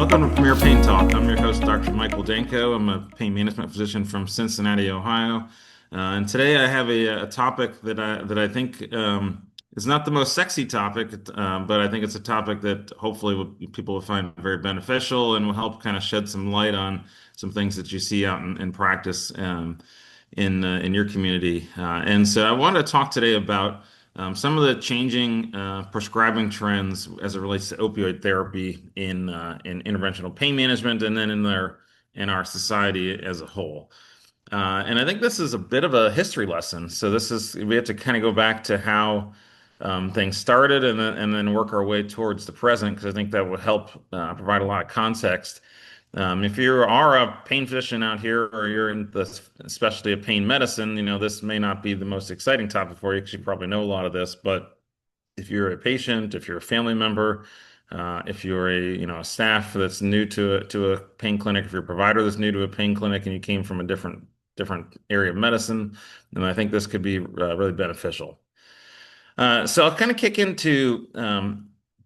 Welcome to Premier Pain Talk. I'm your host, Dr. Michael Danko. I'm a pain management physician from Cincinnati, Ohio. And today I have a topic that I think is not the most sexy topic, but I think it's a topic that hopefully people will find very beneficial and will help kind of shed some light on some things that you see out in practice in your community. And so I wanted to talk today about some of the changing prescribing trends as it relates to opioid therapy in interventional pain management, and then in our society as a whole. And I think this is a bit of a history lesson. So we have to kind of go back to how things started, and then work our way towards the present, because I think that will help provide a lot of context. If you are a pain physician out here, or you're in the specialty of pain medicine, this may not be the most exciting topic for you because you probably know a lot of this. But if you're a patient, if you're a family member, if you're a staff that's new to a pain clinic, if you're a provider that's new to a pain clinic and you came from a different area of medicine, then I think this could be really beneficial. So I'll kind of kick into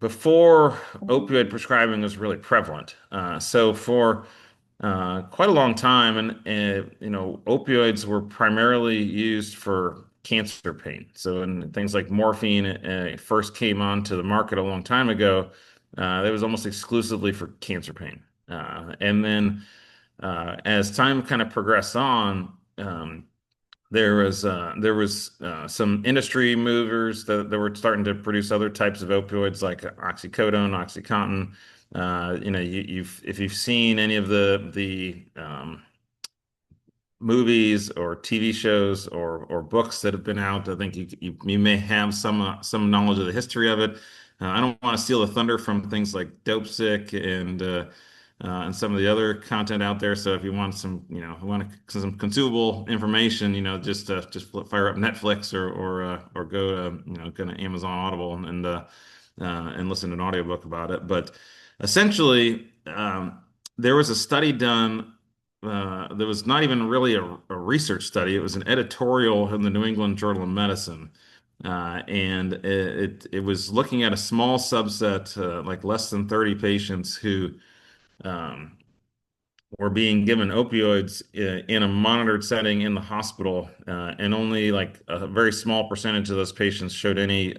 before opioid prescribing was really prevalent. So for quite a long time, and opioids were primarily used for cancer pain. So when things like morphine first came onto the market a long time ago, it was almost exclusively for cancer pain. And then as time kind of progressed on, there was some industry movers that were starting to produce other types of opioids like oxycodone, OxyContin. If you've seen any of the movies or TV shows or books that have been out, I think you may have some knowledge of the history of it. I don't want to steal the thunder from things like Dope Sick and some of the other content out there. So if you want some consumable information, just fire up Netflix or go to kind of Amazon Audible and listen to an audiobook about it. But essentially, there was a study done. There was not even really a research study. It was an editorial in the New England Journal of Medicine. And it was looking at a small subset, like less than 30 patients who um, were being given opioids in a monitored setting in the hospital, and only like a very small percentage of those patients showed any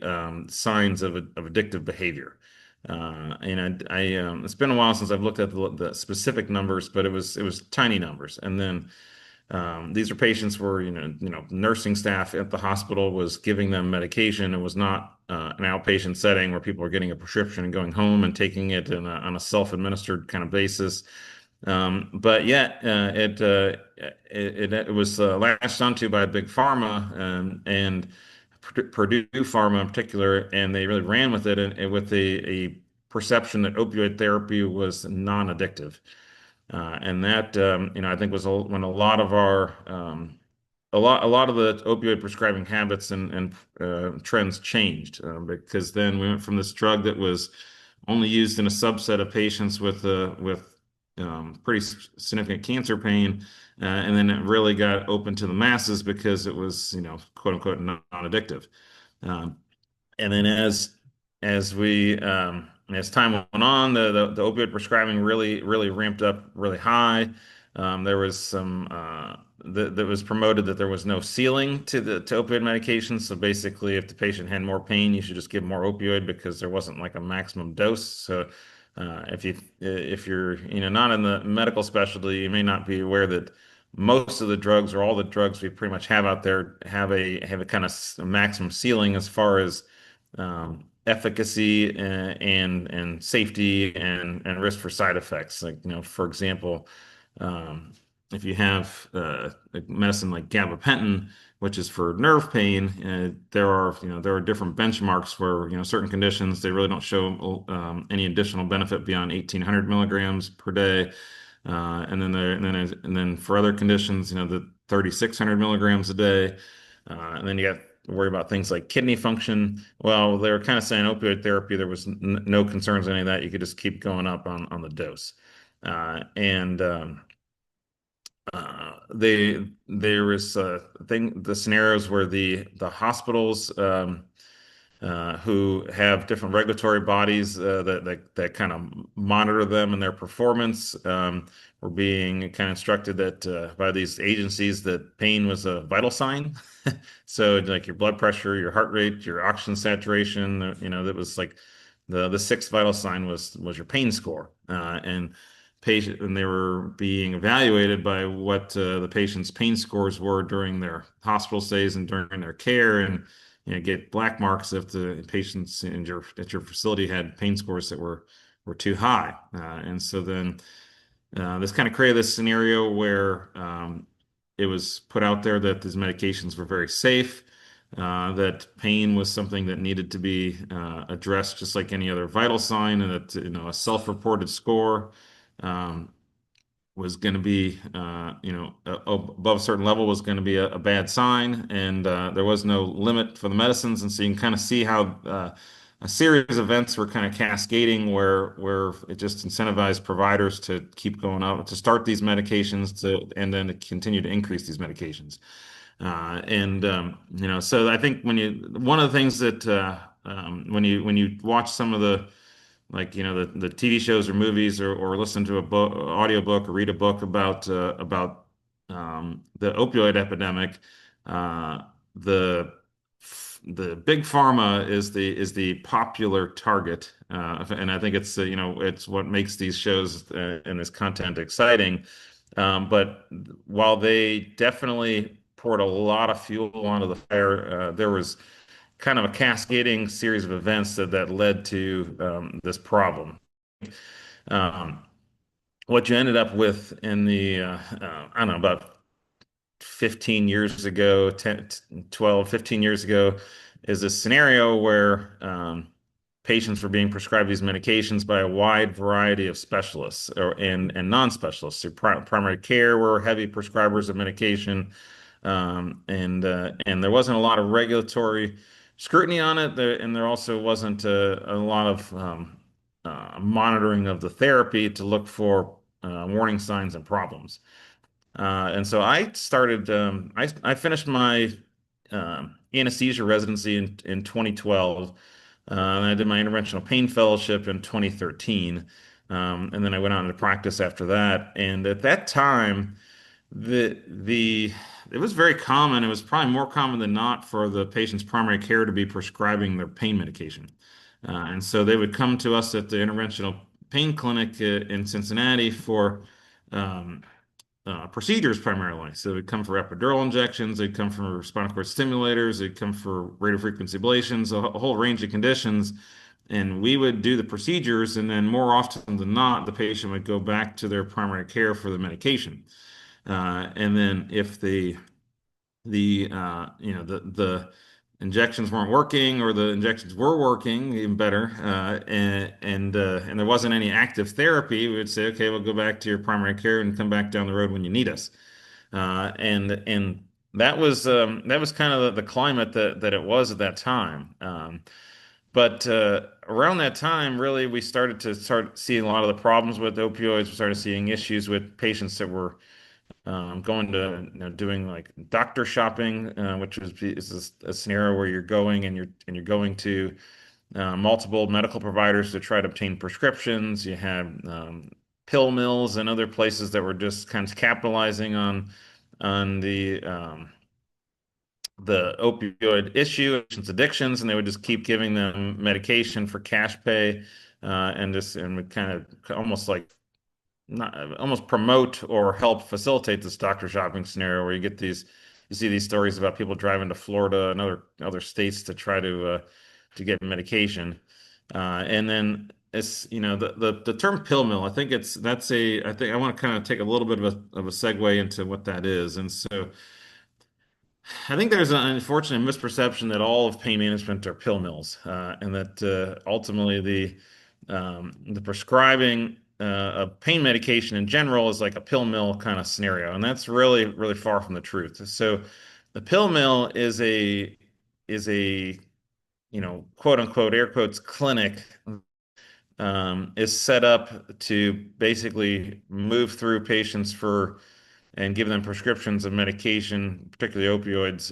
signs of addictive behavior. And it's been a while since I've looked at the specific numbers, but it was tiny numbers. And then these are patients where nursing staff at the hospital was giving them medication. It was not an outpatient setting where people are getting a prescription and going home and taking it on a self-administered kind of basis. But yet it was latched onto by big pharma, and Purdue Pharma in particular, and they really ran with it, and with a perception that opioid therapy was non-addictive. And that I think was when a lot of our a lot of the opioid prescribing habits and trends changed, because then we went from this drug that was only used in a subset of patients with pretty significant cancer pain, and then it really got open to the masses because it was quote unquote non-addictive. Um, and then as time went on, the opioid prescribing really ramped up really high. There was some that was promoted that there was no ceiling to opioid medications. So basically, if the patient had more pain, you should just give more opioid because there wasn't like a maximum dose. So if you're not in the medical specialty, you may not be aware that most of the drugs, or all the drugs we pretty much have out there, have a kind of maximum ceiling as far as efficacy and safety and risk for side effects. Like, for example, um, if you have a medicine like gabapentin, which is for nerve pain, there are different benchmarks where certain conditions they really don't show any additional benefit beyond 1,800 milligrams per day. And then for other conditions, the 3,600 milligrams a day. And then you got to worry about things like kidney function. Well, they were kind of saying opioid therapy, there was no concerns with any of that. You could just keep going up on the dose. And there was the scenarios where the hospitals who have different regulatory bodies that kind of monitor them and their performance. Were being kind of instructed that by these agencies that pain was a vital sign. So like your blood pressure, your heart rate, your oxygen saturation, that was like the sixth vital sign was your pain score. And they were being evaluated by what the patient's pain scores were during their hospital stays and during their care, and get black marks if the patients at your facility had pain scores that were too high. And so then this kind of created this scenario where it was put out there that these medications were very safe, that pain was something that needed to be addressed just like any other vital sign, and that a self-reported score um, was going to be, above a certain level was going to be a bad sign, and there was no limit for the medicines. And so you can kind of see how a series of events were kind of cascading, where it just incentivized providers to keep going up, to start these medications, and then to continue to increase these medications. So I think one of the things that when you watch some of the, like the TV shows or movies, or listen to a book, audio book, or read a book about the opioid epidemic. Uh, the the big pharma is the popular target, and I think it's what makes these shows and this content exciting. But while they definitely poured a lot of fuel onto the fire, there was kind of a cascading series of events that led to this problem. Um, what you ended up with in I don't know, about 15 years ago, 10, 12, 15 years ago, is a scenario where patients were being prescribed these medications by a wide variety of specialists and non-specialists. So primary care were heavy prescribers of medication, and there wasn't a lot of regulatory scrutiny on it, and there also wasn't a lot of monitoring of the therapy to look for warning signs and problems. And so I started. I finished my anesthesia residency in 2012, and I did my interventional pain fellowship in 2013, and then I went on to practice after that. And at that time, the it was very common. It was probably more common than not for the patient's primary care to be prescribing their pain medication. And so they would come to us at the interventional pain clinic in Cincinnati for um, procedures primarily. So they'd come for epidural injections, they'd come for spinal cord stimulators, they'd come for radiofrequency ablations, a whole range of conditions. And we would do the procedures, and then more often than not, the patient would go back to their primary care for the medication. And then if the injections weren't working, or the injections were working even better, and there wasn't any active therapy, we would say, okay, we'll go back to your primary care and come back down the road when you need us. And that was kind of the climate that it was at that time. But around that time, really, we started to start seeing a lot of the problems with opioids. We started seeing issues with patients that were going to, doing like doctor shopping, which is a scenario where you're going and you're going to multiple medical providers to try to obtain prescriptions. You had pill mills and other places that were just kind of capitalizing on the opioid issue, patients' addictions, and they would just keep giving them medication for cash pay, and would kind of almost like not almost promote or help facilitate this doctor shopping scenario, where you see these stories about people driving to Florida and other states to try to get medication. And then it's, the term pill mill, I think I think I want to kind of take a little bit of a segue into what that is. And so I think there's an unfortunate misperception that all of pain management are pill mills, and that ultimately the prescribing of pain medication in general is like a pill mill kind of scenario, and that's really really far from the truth. So, the pill mill is a quote unquote air quotes clinic, is set up to basically move through patients and give them prescriptions of medication, particularly opioids,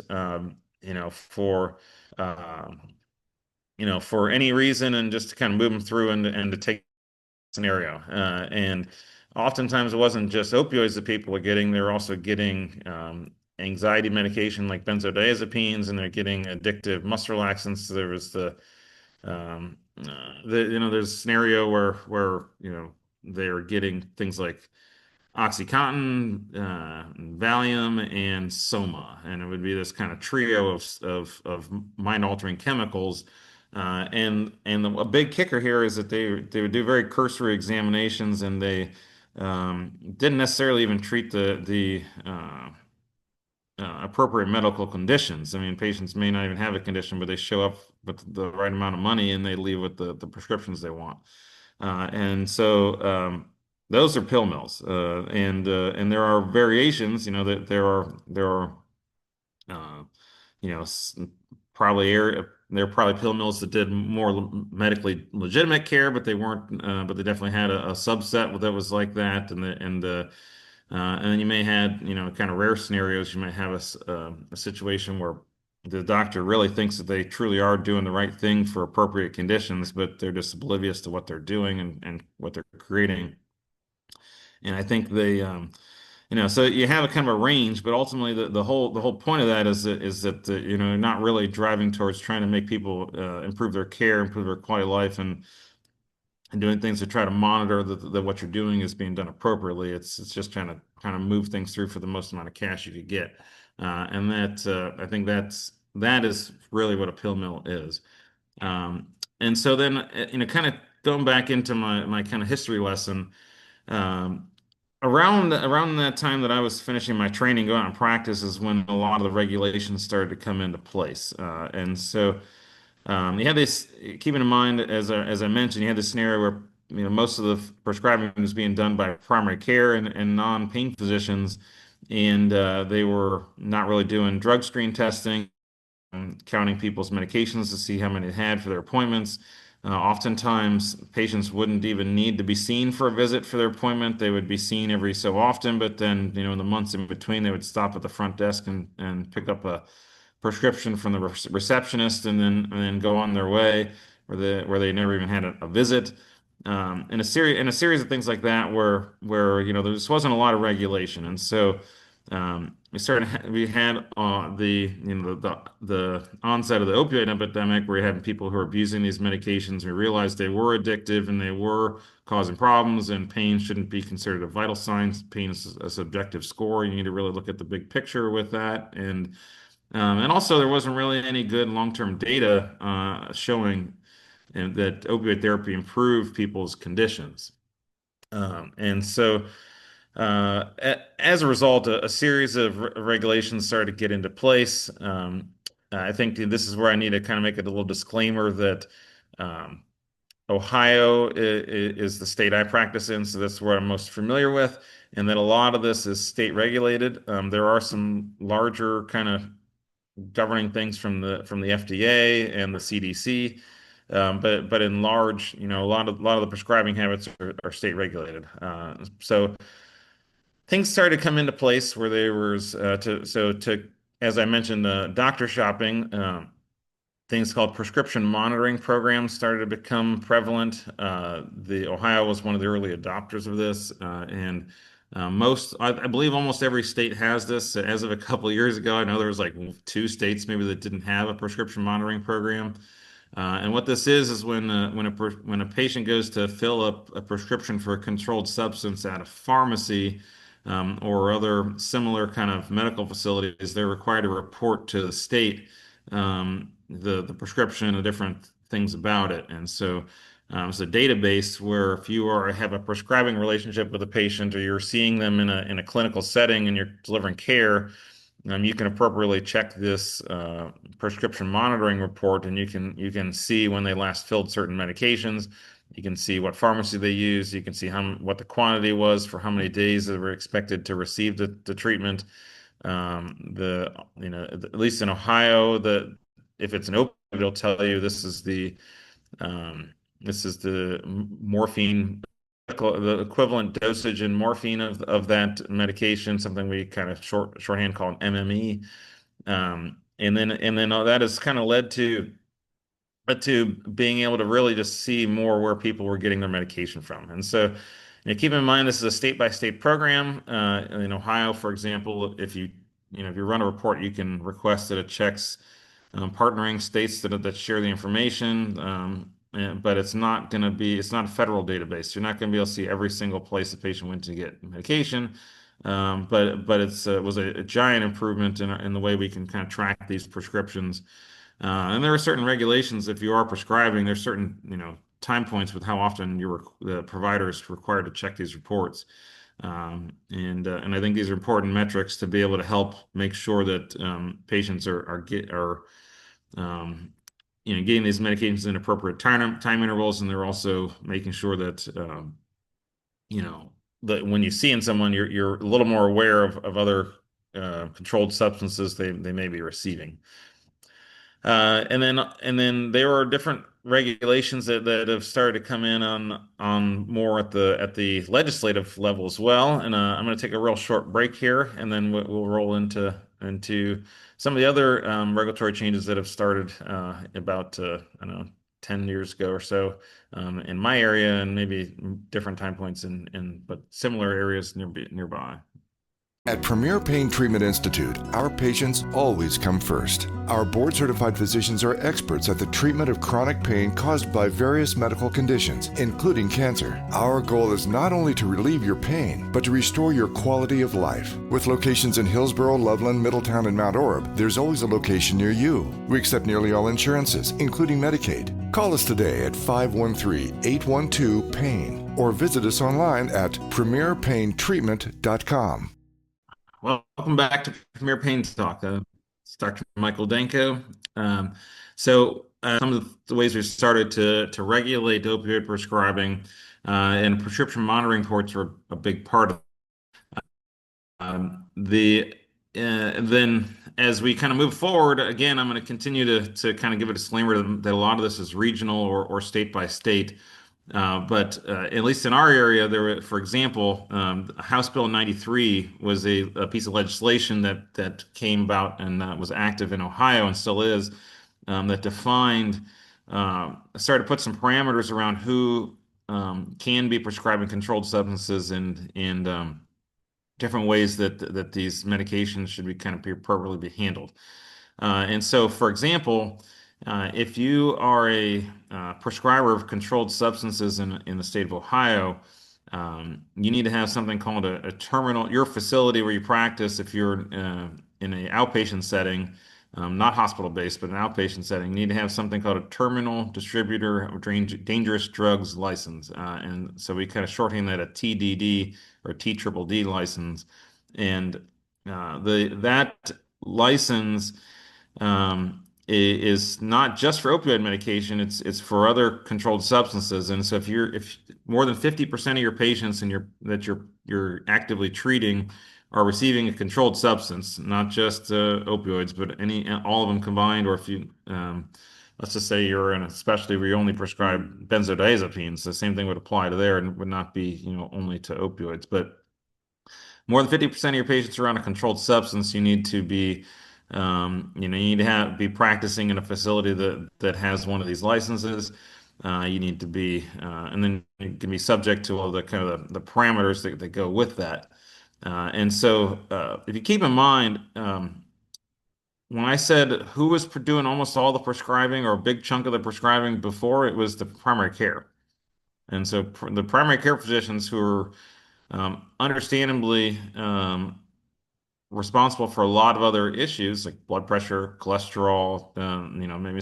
for uh, for any reason and just to kind of move them through and to take scenario. And oftentimes it wasn't just opioids that people were getting, they were also getting anxiety medication like benzodiazepines, and they're getting addictive muscle relaxants. There was there's a scenario where they're getting things like OxyContin, Valium, and Soma, and it would be this kind of trio of mind-altering chemicals. A big kicker here is that they would do very cursory examinations, and they didn't necessarily even treat the appropriate medical conditions. I mean, patients may not even have a condition, but they show up with the right amount of money and they leave with the prescriptions they want. And so those are pill mills, and there are variations. That there are uh, you know s- probably there are probably pill mills that did more medically legitimate care, but they weren't. But they definitely had a subset that was like that, and then you may had, kind of rare scenarios. You might have a situation where the doctor really thinks that they truly are doing the right thing for appropriate conditions, but they're just oblivious to what they're doing and what they're creating. And I think so you have a kind of a range, but ultimately the whole point of that is that not really driving towards trying to make people improve their care, improve their quality of life, and doing things to try to monitor that what you're doing is being done appropriately. It's just trying to kind of move things through for the most amount of cash you could get, and I think that is really what a pill mill is. And so then, kind of going back into my kind of history lesson. Um, around that time that I was finishing my training, going out in practice, is when a lot of the regulations started to come into place. And so you had this, keeping in mind, as I mentioned, you had this scenario where most of the prescribing was being done by primary care and non-pain physicians, and they were not really doing drug screen testing, counting people's medications to see how many they had for their appointments. Oftentimes, patients wouldn't even need to be seen for a visit for their appointment. They would be seen every so often, but then, in the months in between, they would stop at the front desk and pick up a prescription from the receptionist, and then go on their way, where they never even had a visit. And a series of things like that, where there just wasn't a lot of regulation, and so we had the onset of the opioid epidemic, where you had people who were abusing these medications. We realized they were addictive and they were causing problems, and pain shouldn't be considered a vital sign. Pain is a subjective score. You need to really look at the big picture with that. And also, there wasn't really any good long-term data showing that opioid therapy improved people's conditions. And so, as a result, a series of regulations started to get into place. I think this is where I need to kind of make a little disclaimer that um, Ohio is the state I practice in, so that's where I'm most familiar with, and that a lot of this is state regulated. There are some larger kind of governing things from the FDA and the CDC. But in large, a lot of the prescribing habits are state regulated. So things started to come into place where there was as I mentioned, doctor shopping. Things called prescription monitoring programs started to become prevalent. The Ohio was one of the early adopters of this, and I believe almost every state has this. As of a couple of years ago, I know there was like two states maybe that didn't have a prescription monitoring program. And what this is when a patient goes to fill up a prescription for a controlled substance at a pharmacy, or other similar kind of medical facilities, they're required to report to the state the prescription and the different things about it. And so it's a database where if have a prescribing relationship with a patient, or you're seeing them in a clinical setting and you're delivering care, you can appropriately check this prescription monitoring report, and you can see when they last filled certain medications. You can see what pharmacy they used. You can see what the quantity was for how many days they were expected to receive the treatment. At least in Ohio, if it's an opioid, it'll tell you this is the morphine, the equivalent dosage in morphine of that medication, something we kind of shorthand call an MME. And then that has kind of led to but to being able to really just see more where people were getting their medication from. And so, keep in mind this is a state-by-state program. In Ohio, for example, if you run a report, you can request that it checks partnering states that share the information. But it's not a federal database. You're not going to be able to see every single place the patient went to get medication. But it was a giant improvement in the way we can kind of track these prescriptions. And there are certain regulations if you are prescribing, there's certain, time points with how often the provider is required to check these reports. And I think these are important metrics to be able to help make sure that patients are getting these medications in appropriate time intervals, and they're also making sure that you know that when you see in someone, you're a little more aware of other controlled substances they may be receiving. And then there are different regulations that have started to come in on more at the legislative level as well. And I'm going to take a real short break here, and then we'll roll into some of the other regulatory changes that have started about I don't know 10 years ago or so in my area, and maybe different time points in but similar areas nearby. At Premier Pain Treatment Institute, our patients always come first. Our board-certified physicians are experts at the treatment of chronic pain caused by various medical conditions, including cancer. Our goal is not only to relieve your pain, but to restore your quality of life. With locations in Hillsborough, Loveland, Middletown, and Mount Orab, there's always a location near you. We accept nearly all insurances, including Medicaid. Call us today at 513-812-PAIN or visit us online at premierpaintreatment.com. Welcome back to Premier Pain Talk. It's Dr. Michael Danko. Some of the ways we started to regulate opioid prescribing and prescription monitoring ports were a big part of the then as we kind of move forward, again, I'm going to continue to kind of give a disclaimer that a lot of this is regional or state by state. But at least in our area, for example, House Bill 93 was a piece of legislation that came about and was active in Ohio and still is, that started to put some parameters around who can be prescribing controlled substances and different ways that these medications should be kind of appropriately be handled. And so, for example, if you are a prescriber of controlled substances in the state of Ohio, you need to have something called a terminal. Your facility where you practice, if you're in an outpatient setting, not hospital-based, but an outpatient setting, you need to have something called a terminal distributor of dangerous drugs license. And so we kind of shorthand that a TDD or TDDD license. And that license is not just for opioid medication, it's for other controlled substances. And so if more than 50% of your patients that you're actively treating are receiving a controlled substance, not just opioids, but all of them combined, or if you let's just say you're in a specialty where you only prescribe benzodiazepines, the same thing would apply to there and would not be, only to opioids. But more than 50% of your patients are on a controlled substance, you need to be you need to be practicing in a facility that has one of these licenses. You need to be, and then you can be subject to all the kind of the parameters that go with that. And so, if you keep in mind, when I said who was doing almost all the prescribing or a big chunk of the prescribing before, it was the primary care. And so, the primary care physicians who are understandably responsible for a lot of other issues like blood pressure, cholesterol, maybe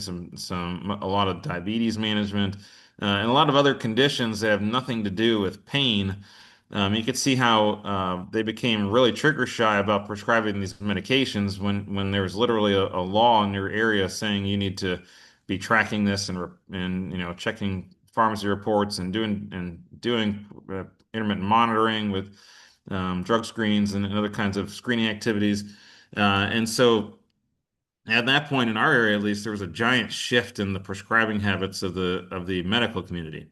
a lot of diabetes management, and a lot of other conditions that have nothing to do with pain. You could see how they became really trigger shy about prescribing these medications when there was literally a law in your area saying you need to be tracking this and checking pharmacy reports and doing intermittent monitoring with drug screens and other kinds of screening activities. And so at that point in our area, at least, there was a giant shift in the prescribing habits of the medical community.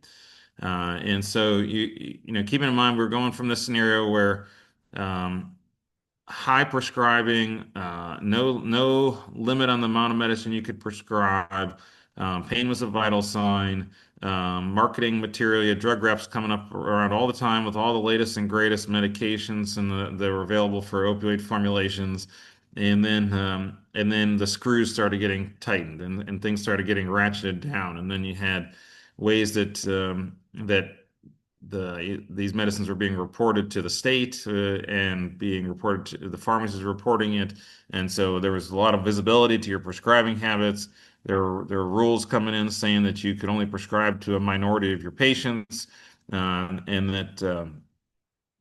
And so keeping in mind, we're going from this scenario where high prescribing, no limit on the amount of medicine you could prescribe, Pain was a vital sign. Marketing material, you had drug reps coming up around all the time with all the latest and greatest medications and that were available for opioid formulations. And then the screws started getting tightened and things started getting ratcheted down. And then you had ways that these medicines were being reported to the state and being reported to the pharmacies reporting it, and so there was a lot of visibility to your prescribing habits. There were rules coming in saying that you could only prescribe to a minority of your patients, and that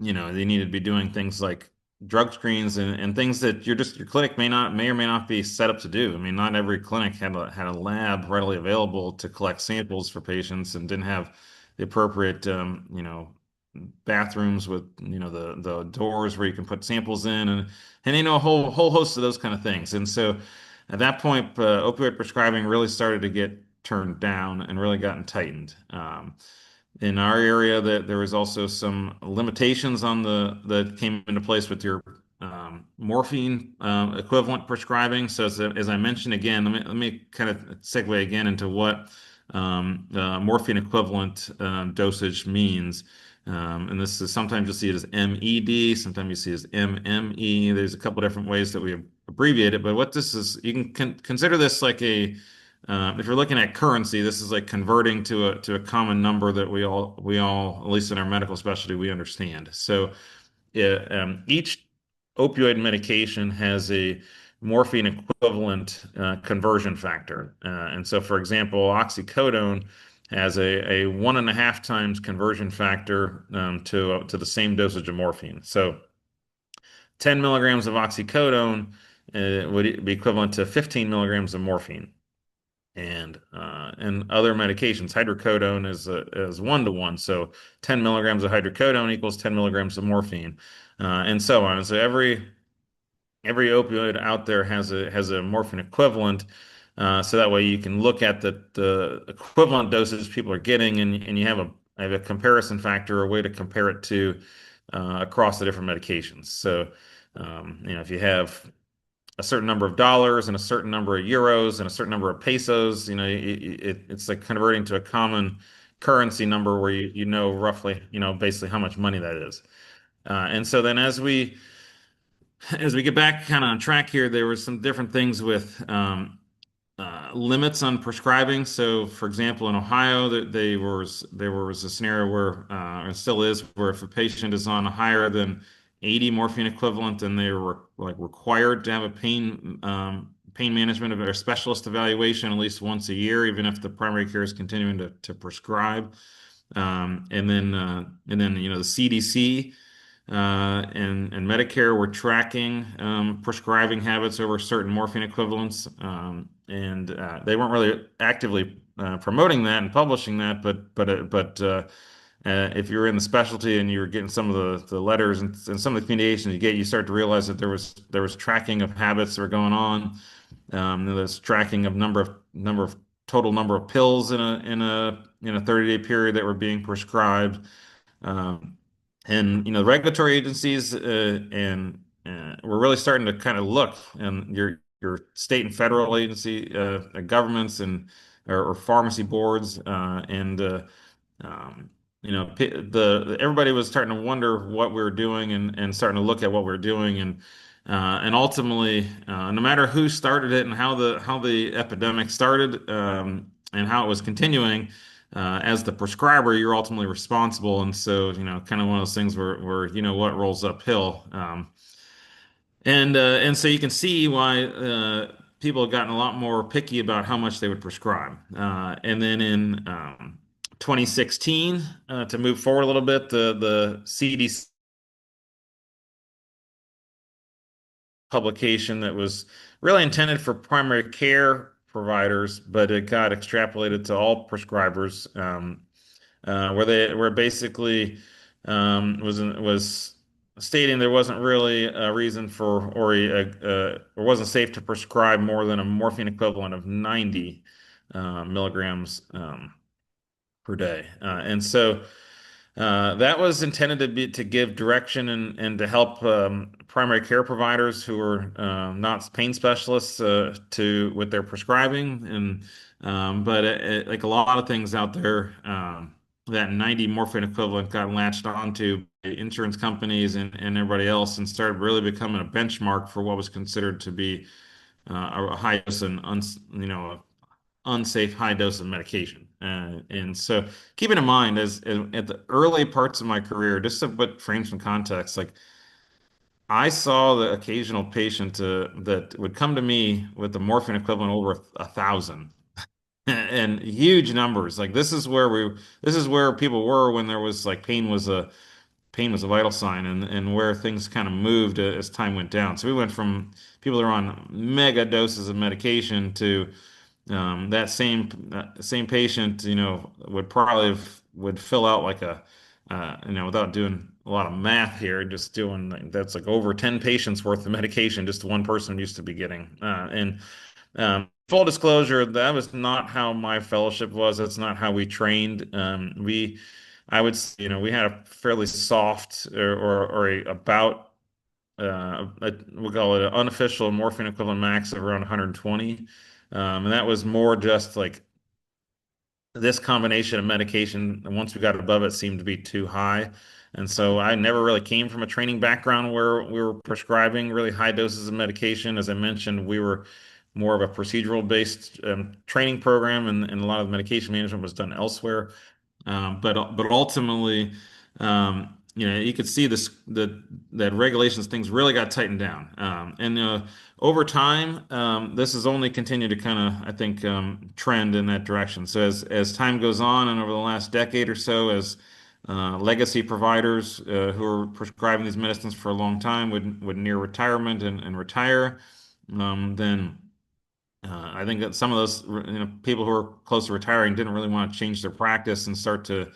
they needed to be doing things like drug screens and things that your clinic may or may not be set up to do. I mean, not every clinic had a lab readily available to collect samples for patients and didn't have the appropriate bathrooms with the doors where you can put samples in and a whole host of those kind of things. And so at that point, opioid prescribing really started to get turned down and really gotten tightened. In our area, that there was also some limitations on the that came into place with your morphine equivalent prescribing. So as I mentioned again, let me kind of segue again into what morphine equivalent dosage means. And this is sometimes you'll see it as MED, sometimes you see it as MME. There's a couple different ways that we abbreviate it, but what this is, you can consider this like if you're looking at currency, this is like converting to a common number that we all, at least in our medical specialty, we understand. So each opioid medication has a morphine equivalent conversion factor. And so, for example, oxycodone has a 1.5 times conversion factor to the same dosage of morphine. So 10 milligrams of oxycodone would be equivalent to 15 milligrams of morphine. And other medications, hydrocodone is 1 to 1. So 10 milligrams of hydrocodone equals 10 milligrams of morphine, and so on. And so every opioid out there has a morphine equivalent. So that way you can look at the equivalent doses people are getting, and you have a comparison factor, a way to compare it to across the different medications. So if you have a certain number of dollars and a certain number of euros and a certain number of pesos, it's like converting to a common currency number where you know roughly, basically how much money that is. And so then as we get back kind of on track here, there were some different things with limits on prescribing. So, for example, in Ohio, there was a scenario where, or still is, where if a patient is on a higher than 80 morphine equivalent, then they were like required to have a pain management or specialist evaluation at least once a year, even if the primary care is continuing to prescribe. And then the CDC and Medicare were tracking prescribing habits over certain morphine equivalents, and they weren't really actively promoting that and publishing that, but if you were in the specialty and you were getting some of the letters and some of the communications you get, you start to realize that there was tracking of habits that were going on. There's tracking of number of total number of pills in a 30-day period that were being prescribed. Um, and the regulatory agencies and we're really starting to kind of look, and your state and federal agency governments and or pharmacy boards and um, everybody was starting to wonder what we were doing and starting to look at what we are doing, and ultimately no matter who started it and how the epidemic started, and how it was continuing, as the prescriber, you're ultimately responsible. And so, kind of one of those things where what rolls uphill. And so you can see why people have gotten a lot more picky about how much they would prescribe. And then in 2016, to move forward a little bit, the CDC publication that was really intended for primary care providers, but it got extrapolated to all prescribers, where basically was stating there wasn't really a reason for or wasn't safe to prescribe more than a morphine equivalent of 90 milligrams per day. And so that was intended to give direction and to help primary care providers who are not pain specialists with their prescribing. And But like a lot of things out there, that 90 morphine equivalent got latched onto by insurance companies and everybody else and started really becoming a benchmark for what was considered to be a high dose and unsafe high dose of medication. And so keeping in mind as at the early parts of my career, just to put frame some context, like I saw the occasional patient that would come to me with the morphine equivalent over 1,000 and huge numbers. Like this is where people were when there was like pain was a vital sign and where things kind of moved as time went down. So we went from people that are on mega doses of medication to that same patient, would probably would fill out like without doing a lot of math here, just doing that's like over 10 patients worth of medication just one person used to be getting. And Full disclosure, that was not how my fellowship was. That's not how we trained. I would, we had a fairly soft or about we'll call it an unofficial morphine equivalent max of around 120. And that was more just like this combination of medication, and once we got above it, seemed to be too high. And so I never really came from a training background where we were prescribing really high doses of medication. As I mentioned, we were more of a procedural based training program, and a lot of the medication management was done elsewhere. But ultimately, you could see that regulations things really got tightened down. And Over time, this has only continued to kind of, I think, trend in that direction. So as time goes on, and over the last decade or so, as legacy providers who are prescribing these medicines for a long time would near retirement and retire, then I think that some of those people who are close to retiring didn't really want to change their practice and start to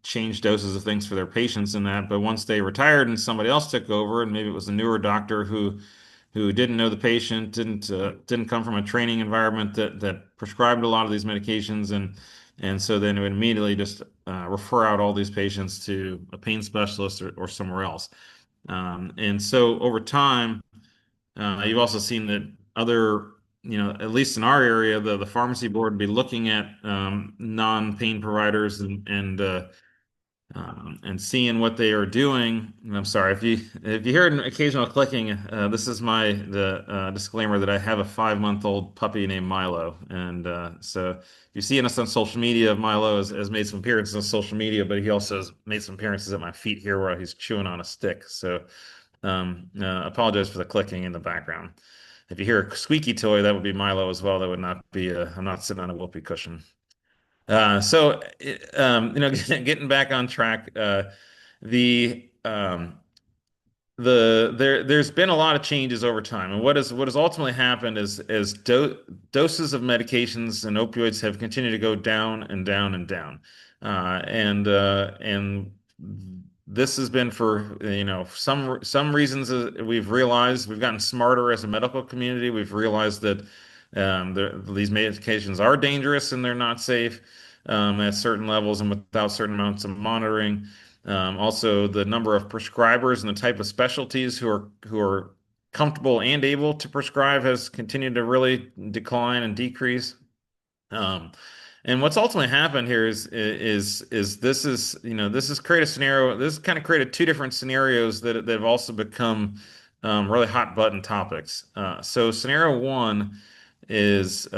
change doses of things for their patients and that. But once they retired and somebody else took over, and maybe it was a newer doctor who didn't know the patient, didn't come from a training environment that prescribed a lot of these medications, and so then it would immediately just refer out all these patients to a pain specialist or somewhere else. And so over time. You've also seen that other, at least in our area, the pharmacy board would be looking at non-pain providers and seeing what they are doing. And I'm sorry if you hear an occasional clicking. This is the disclaimer that I have a 5-month-old puppy named Milo, and so if you see us on social media, Milo has made some appearances on social media, but he also has made some appearances at my feet here where he's chewing on a stick. So. Apologize for the clicking in the background. If you hear a squeaky toy, that would be Milo as well. That would not be I'm not sitting on a whoopee cushion. Getting back on track, the there's been a lot of changes over time, and what has ultimately happened is as doses of medications and opioids have continued to go down and down and down, and this has been for some reasons. We've realized we've gotten smarter as a medical community. We've realized that these medications are dangerous and they're not safe at certain levels and without certain amounts of monitoring. Also, the number of prescribers and the type of specialties who are comfortable and able to prescribe has continued to really decline and decrease. Um, and what's ultimately happened here is this has created a scenario. This has kind of created two different scenarios that have also become really hot button topics. So scenario one is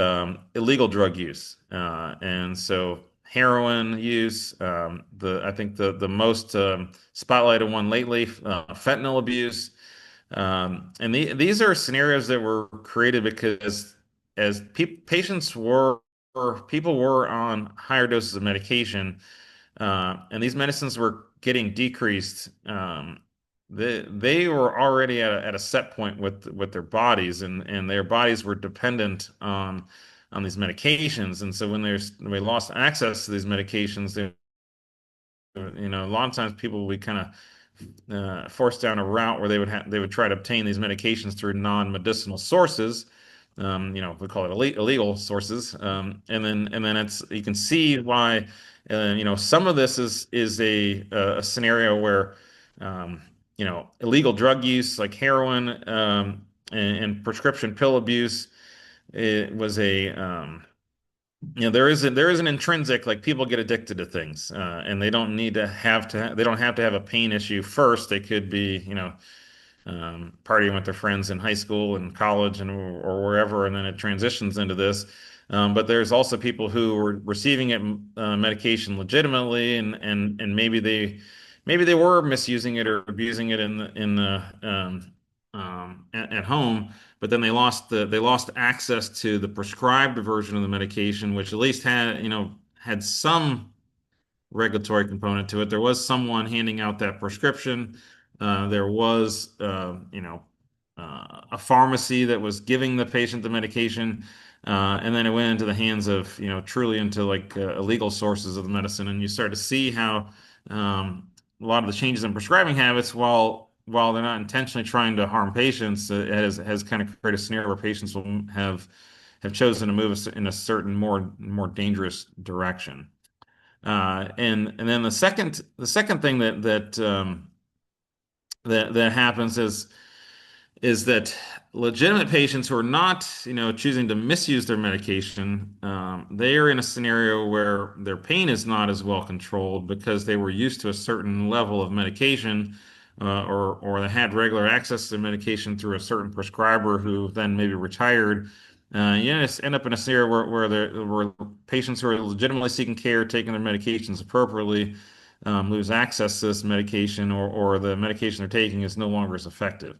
illegal drug use, and so heroin use. I think the most spotlighted one lately, fentanyl abuse, and these are scenarios that were created because as patients were people were on higher doses of medication, and these medicines were getting decreased. They were already at a set point with their bodies, and their bodies were dependent on these medications. And so when we lost access to these medications, a lot of times people would kind of forced down a route where they would try to obtain these medications through non-medicinal sources. We call it illegal sources. And then it's you can see why some of this is a scenario where illegal drug use like heroin and prescription pill abuse. it was a there is an intrinsic, like, people get addicted to things, and they don't need to they don't have to have a pain issue first. They could be, partying with their friends in high school and college and or wherever, and then it transitions into this. But there's also people who were receiving medication legitimately, and maybe they were misusing it or abusing it at home, but then they lost access to the prescribed version of the medication, which at least had some regulatory component to it. There was someone handing out that prescription. There was, a pharmacy that was giving the patient the medication, and then it went into the hands of, truly into, like, illegal sources of the medicine. And you start to see how a lot of the changes in prescribing habits, while they're not intentionally trying to harm patients, has kind of created a scenario where patients will have chosen to move in a certain more dangerous direction. And then the second thing that happens is that legitimate patients who are not, choosing to misuse their medication, they are in a scenario where their pain is not as well controlled because they were used to a certain level of medication, or they had regular access to medication through a certain prescriber who then maybe retired. You just end up in a scenario where patients who are legitimately seeking care, taking their medications appropriately, lose access to this medication, or the medication they're taking is no longer as effective.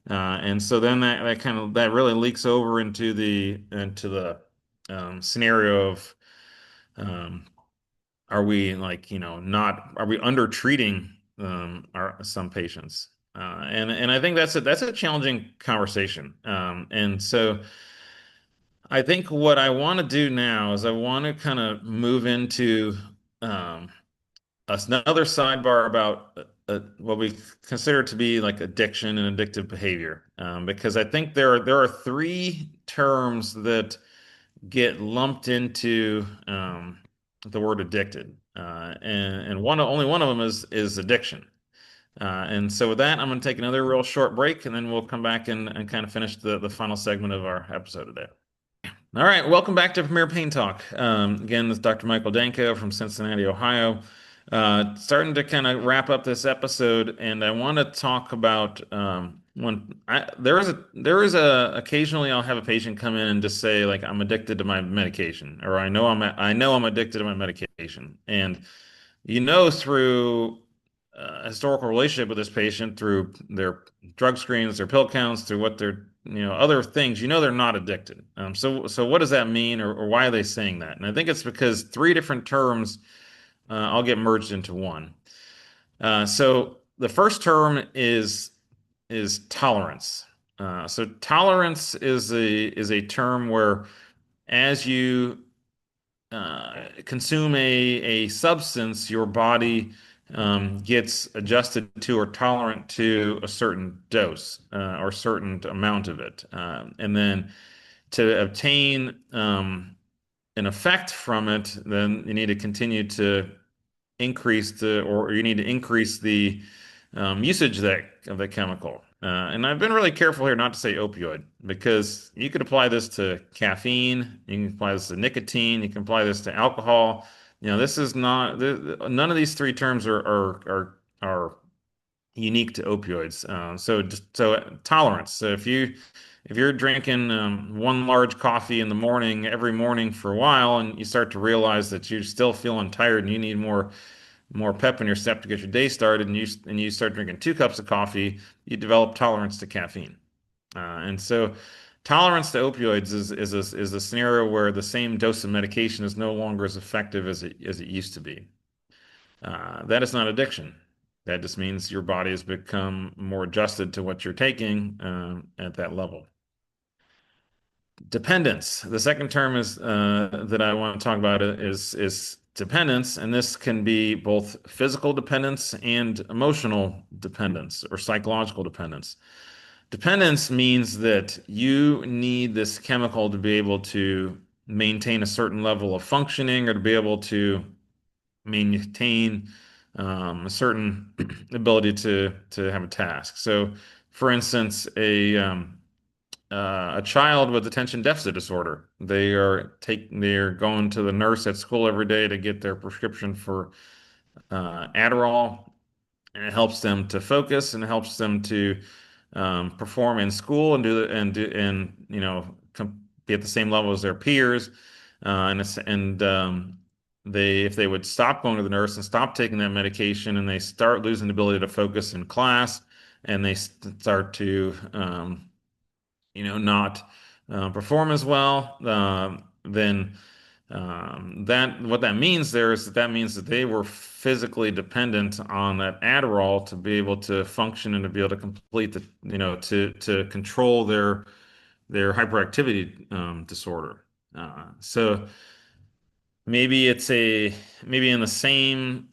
And so then that really leaks over into the scenario of, um, are we, like, not are we under treating some patients? And I think that's a challenging conversation. And so I think what I want to do now is I want to kind of move into um, another sidebar about what we consider to be like addiction and addictive behavior, because I think there are three terms that get lumped into the word addicted, and only one of them is addiction. And so with that, I'm going to take another real short break, and then we'll come back and kind of finish the final segment of our episode today. All right, welcome back to Premier Pain Talk. Again, this is Dr. Michael Danko from Cincinnati, Ohio. Starting to kind of wrap up this episode, and I want to talk about there is a occasionally I'll have a patient come in and just say, like, I'm addicted to my medication, or I know I'm addicted to my medication. And through a historical relationship with this patient, through their drug screens, their pill counts, through what their, other things, they're not addicted. So what does that mean, or why are they saying that? And I think it's because three different terms all get merged into one. So the first term is tolerance. So tolerance is a term where, as you consume a substance, your body gets adjusted to or tolerant to a certain dose, or certain amount of it. And then to obtain an effect from it, then you need to continue to or you need to increase the usage of that chemical. And I've been really careful here not to say opioid, because you could apply this to caffeine, you can apply this to nicotine, you can apply this to alcohol. This is not none of these three terms are unique to opioids. So tolerance. So if you're drinking one large coffee in the morning every morning for a while, and you start to realize that you're still feeling tired and you need more pep in your step to get your day started, and you start drinking 2 cups of coffee, you develop tolerance to caffeine. And so tolerance to opioids is a scenario where the same dose of medication is no longer as effective as it used to be. That is not addiction. That just means your body has become more adjusted to what you're taking at that level. Dependence. The second term is that I want to talk about is dependence, and this can be both physical dependence and emotional dependence, or psychological dependence. Dependence means that you need this chemical to be able to maintain a certain level of functioning, or to be able to maintain a certain ability to have a task. So, for instance, a child with attention deficit disorder. They're going to the nurse at school every day to get their prescription for Adderall, and it helps them to focus and it helps them to perform in school and be at the same level as their peers. And if they would stop going to the nurse and stop taking that medication, and they start losing the ability to focus in class, and they start to not perform as well, then that what that means there is that that means that they were physically dependent on that Adderall to be able to function and to be able to complete to control their hyperactivity disorder. So maybe it's a maybe in the same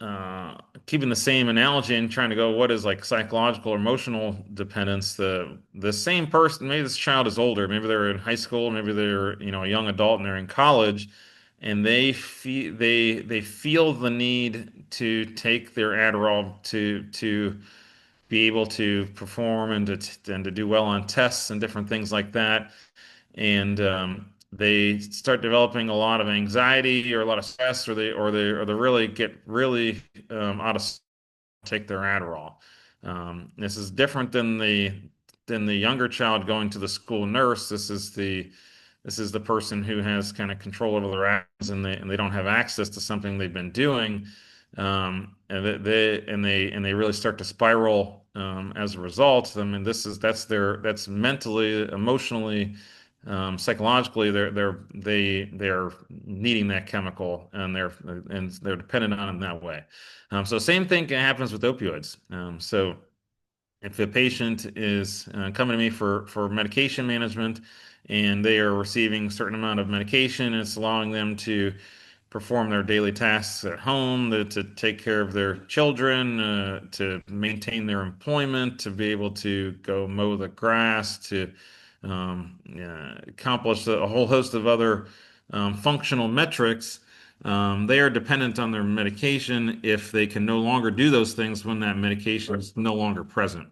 uh, keeping the same analogy and trying to go, what is like psychological or emotional dependence? The same person, maybe this child is older, maybe they're in high school, maybe they're a young adult and they're in college, and they feel the need to take their Adderall to be able to perform and to do well on tests and different things like that, and they start developing a lot of anxiety or a lot of stress, or they really get really out of take their Adderall. This is different than the younger child going to the school nurse. This is the person who has kind of control over their actions, and they don't have access to something they've been doing, and they really start to spiral as a result. I mean, that's mentally, emotionally, psychologically, they're needing that chemical, and they're dependent on it in that way. So same thing happens with opioids. So if a patient is coming to me for medication management, and they are receiving a certain amount of medication, and it's allowing them to perform their daily tasks at home, to take care of their children, to maintain their employment, to be able to go mow the grass, to accomplish a whole host of other functional metrics. They are dependent on their medication if they can no longer do those things when that medication is no longer present.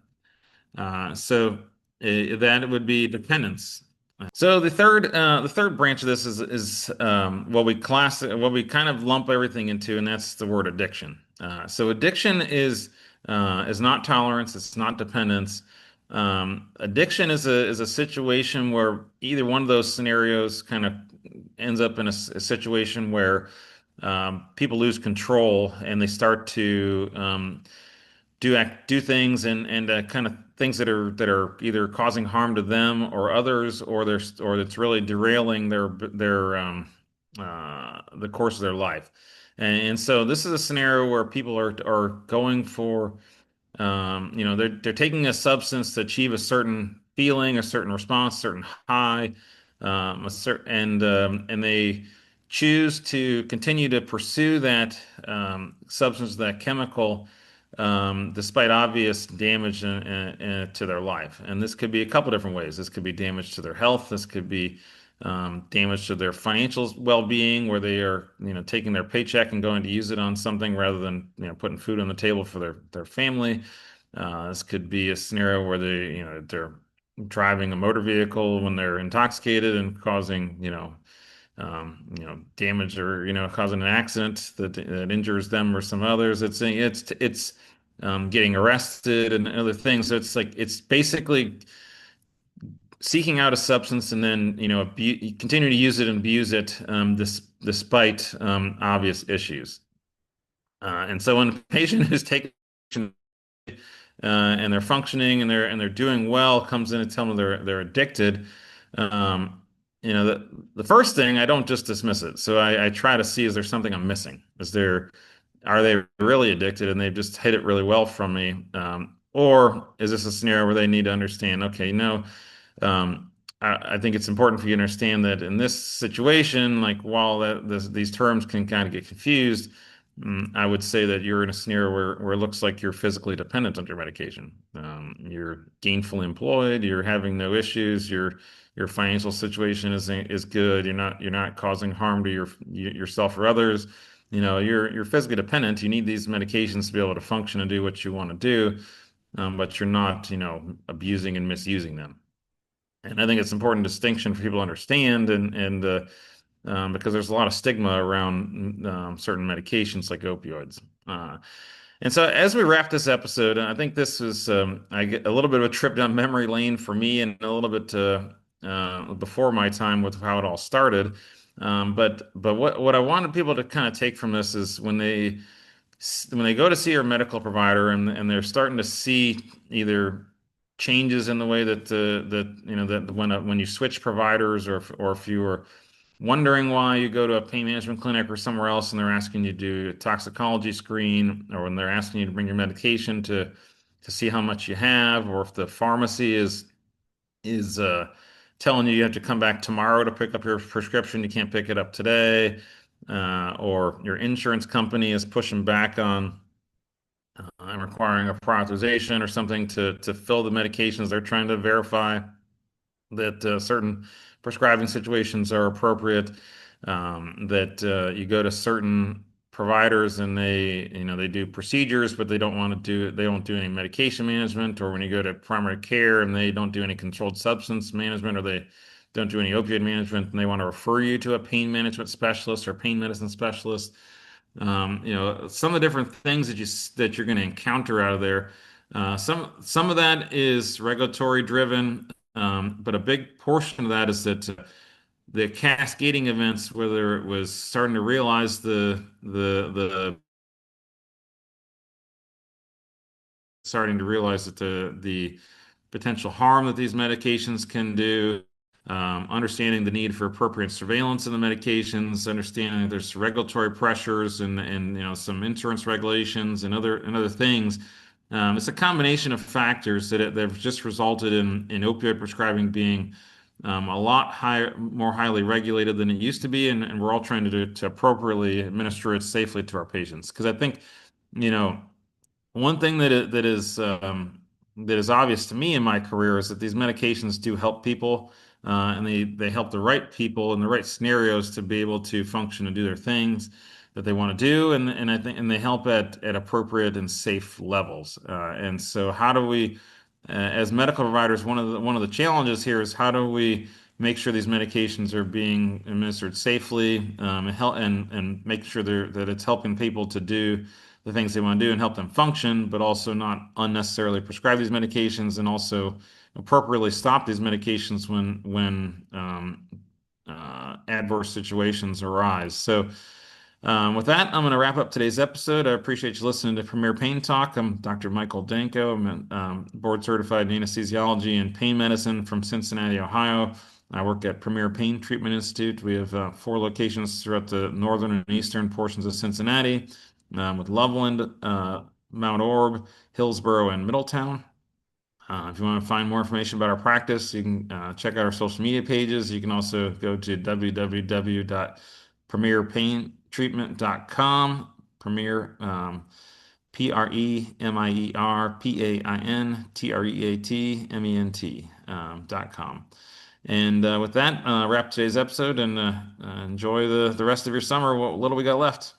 So that would be dependence. So the third branch of this is what we kind of lump everything into, and that's the word addiction. So addiction is not tolerance, it's not dependence. Addiction is a situation where either one of those scenarios kind of ends up in a situation where people lose control, and they start to do things, and kind of things that are either causing harm to them or others, or it's really derailing the course of their life. And so this is a scenario where people are going for they're taking a substance to achieve a certain feeling, a certain response, a certain high, and they choose to continue to pursue that substance, that chemical, despite obvious damage to their life. And this could be a couple different ways. This could be damage to their health. This could be damage to their financial well-being, where they are, taking their paycheck and going to use it on something rather than, putting food on the table for their family. This could be a scenario where they're driving a motor vehicle when they're intoxicated and causing, damage, or causing an accident that injures them or some others. It's getting arrested and other things. So it's basically seeking out a substance, and then continue to use it and abuse it, despite obvious issues. And so when a patient is taking and they're functioning, and they're doing well, comes in and tell them they're addicted. Um, the first thing, I don't just dismiss it. So I try to see, is there something I'm missing? Are they really addicted and they've just hit it really well from me? Or is this a scenario where they need to understand, okay, I think it's important for you to understand that in this situation, like, while these terms can kind of get confused, I would say that you're in a scenario where it looks like you're physically dependent on your medication. You're gainfully employed. You're having no issues. Your financial situation is good. You're not causing harm to yourself or others. You're physically dependent. You need these medications to be able to function and do what you want to do, but you're not, abusing and misusing them. And I think it's an important distinction for people to understand, because there's a lot of stigma around certain medications like opioids. Uh, and so, as we wrap this episode, and I think this is I get a little bit of a trip down memory lane for me, and a little bit before my time with how it all started. But what I wanted people to kind of take from this is when they go to see their medical provider and they're starting to see either changes in the way that when you switch providers, or if you are wondering why you go to a pain management clinic or somewhere else and they're asking you to do a toxicology screen, or when they're asking you to bring your medication to see how much you have, or if the pharmacy is telling you have to come back tomorrow to pick up your prescription, you can't pick it up today, or your insurance company is pushing back on and requiring a prior authorization or something to fill the medications. They're trying to verify that certain prescribing situations are appropriate. That you go to certain providers and they do procedures, but they don't do any medication management. Or when you go to primary care and they don't do any controlled substance management, or they don't do any opioid management, and they want to refer you to a pain management specialist or pain medicine specialist. Some of the different things that you're going to encounter out of there. Some of that is regulatory driven, but a big portion of that is that the cascading events, whether it was starting to realize the starting to realize that the potential harm that these medications can do, understanding the need for appropriate surveillance of the medications, understanding that there's regulatory pressures and some insurance regulations and other things. It's a combination of factors that have just resulted in opioid prescribing being a lot higher, more highly regulated than it used to be, and we're all trying to do to appropriately administer it safely to our patients. Because I think, you know, one thing that is obvious to me in my career is that these medications do help people, and they help the right people in the right scenarios to be able to function and do their things that they want to do, and I think they help at appropriate and safe levels. And so, how do we, as medical providers, one of the challenges here is how do we make sure these medications are being administered safely, and make sure that it's helping people to do the things they want to do and help them function, but also not unnecessarily prescribe these medications, and also appropriately stop these medications when adverse situations arise. So, with that, I'm going to wrap up today's episode. I appreciate you listening to Premier Pain Talk. I'm Dr. Michael Danko. I'm board certified in anesthesiology and pain medicine from Cincinnati, Ohio. I work at Premier Pain Treatment Institute. We have 4 locations throughout the northern and eastern portions of Cincinnati, with Loveland, Mount Orb, Hillsborough, and Middletown. If you want to find more information about our practice, you can check out our social media pages. You can also go to www.premierpaintreatment.com. Premier, PREMIERPAINTREATMENT, .com. And with that, wrap today's episode, and enjoy the rest of your summer, what little we got left.